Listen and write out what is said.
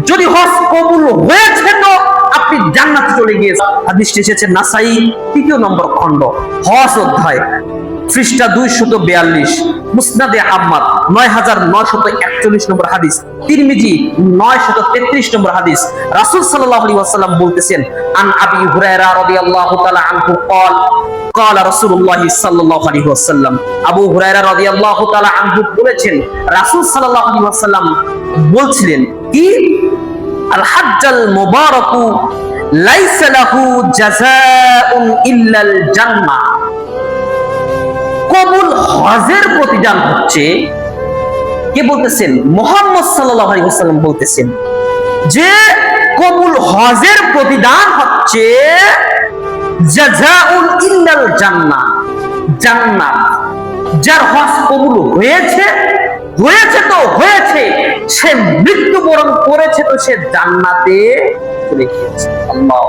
যদি হজ কবুল হয়েছে তো আপনি জান্নাতে চলে গিয়েছেন। হাদিসটি এসেছে নাসাই ৩ নম্বর খণ্ড, হজ অধ্যায়, পৃষ্ঠা 242, মুসনাদে আহমদ ৯৯৪১ নম্বর হাদিস, তিরমিজি ৯৩৩ নম্বর হাদিস। রাসূল সাল্লাল্লাহু আলাইহি ওয়াসাল্লাম বলতেছেন, আন আবি হুরায়রা রাদিয়াল্লাহু তাআলা আনহু قال قال রাসূলুল্লাহ সাল্লাল্লাহু আলাইহি ওয়াসাল্লাম, আবু হুরায়রা রাদিয়াল্লাহু তাআলা আনহু বলেছেন, রাসূল সাল্লাল্লাহু আলাইহি ওয়াসাল্লাম বলছিলেন কি, আল হাজ্জাল মুবারাকু লাইসা লাহু জাযাউন ইল্লাল জান্নাহ। কবুল হজের প্রতিদান হচ্ছে, কে বলতেছেন? মুহাম্মদ সাল্লাল্লাহু আলাইহি ওয়াসাল্লাম বলতেছেন যে কবুল হজের প্রতিদান হচ্ছে জাযাউন ইল্লাল জান্নাহ, জান্নাত। যার হজ কবুল হয়েছে, হয়েছে তো হয়েছে, সে মৃত্যুবরণ করেছে তো সে জান্নাতে চলে গিয়েছে। আল্লাহ।